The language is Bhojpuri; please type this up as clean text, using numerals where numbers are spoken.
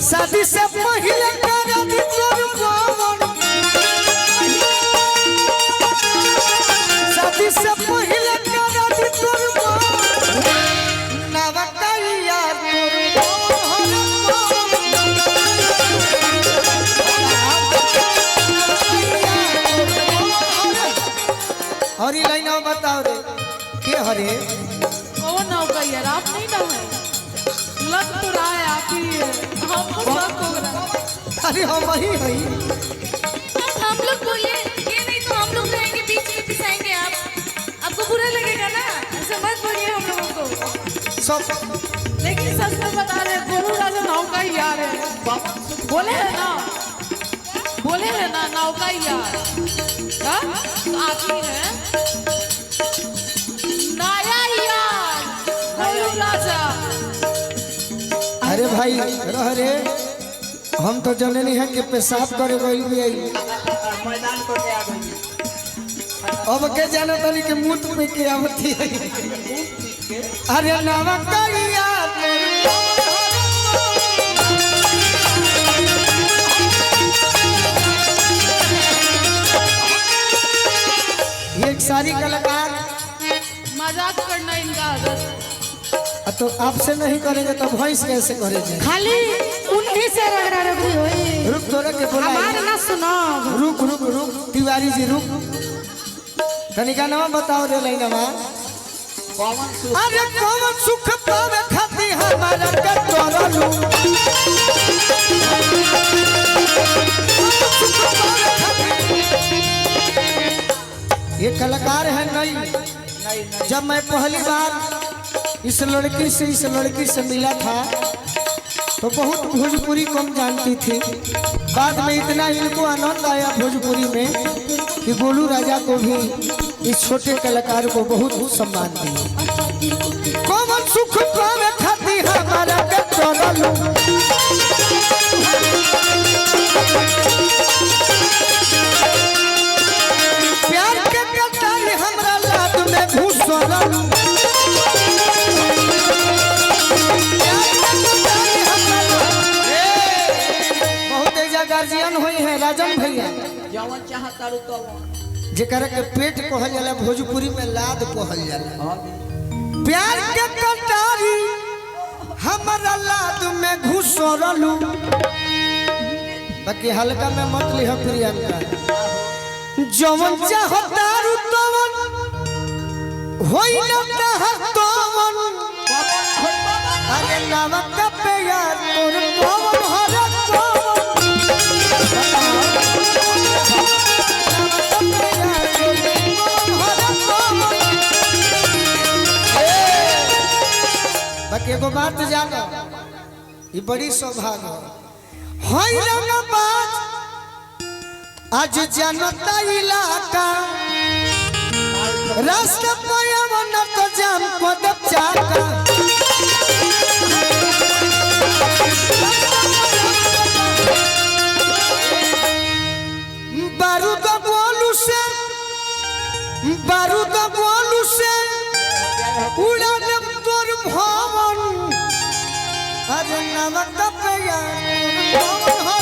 शादी से पहले करा दी तोर पवन शादी से पहले करा दी तोर पवन नवकैया हरी लाइन बताओ रे के हरे कौन नौकैया आप नहीं ना है लग तो रहा है आप ही हमको शक हो रहा है। अरे हम वही हई हम लोग बोले ये नहीं तो हम लोग रहेंगे बीच में पिसाएंगे आपको बुरा लगेगा ना ऐसे मत बोलिए हम लोगों को सब लेकिन सच में बता रहे गोलू राजा नौकैया रे बोले है ना नौकैया आप ही है नया यार गोलू राजा। अरे भाई रह रे हम तो जने नहीं है कि पेशाब करे गई भी आई मैदान को के आ गई अब के जाना तनी के मुंह पे के आवती है अरे नवकैया ये एक सारी कलाकार मजाक करना इनका आदत तो आपसे नहीं करेंगे तो भैंस कैसे करेंगे खाली उन्हीं से रगड़ा रगड़ी होई रुक तोरा के बोला हमार ना सुनो रुक रुक रुक तिवारी जी रुक तनिका नाम बताओ रे लाइनवा पवन सुख अरे कौन सुख पावे खाती हमारा के तोरलू ये कलाकार है नहीं जब मैं पहली बार इस लड़की से मिला था तो बहुत भोजपुरी कम जानती थी। बाद में इतना इनको आनंद आया भोजपुरी में कि गोलू राजा को भी इस छोटे कलाकार को बहुत सम्मान दिया। कौन सुख पावे खाती हमारा के तोरलू प्यार के कटारी हमरा लाद में घुसलू गार्जियन हुई है राजन भैया जवन चाहता रु तवन जेकरा के पेट कहल जाला भोजपुरी में लाद कहल जाला प्यार के कटारी हमारा लाद में घुसरलू बाकी हल्का में मत लिह प्रियंका जवन चाहता रु तवन होई न तवन अरे नवक पे यार तोर पवन हर बाकी एगो बात जानो ये बड़ी सौभाग्य है बात आज जनता इलाका रास्ता पयावन तो जाम को दब चाका बारूद बोलू से उड़ा दे तोर भवन अरे नमक पे यार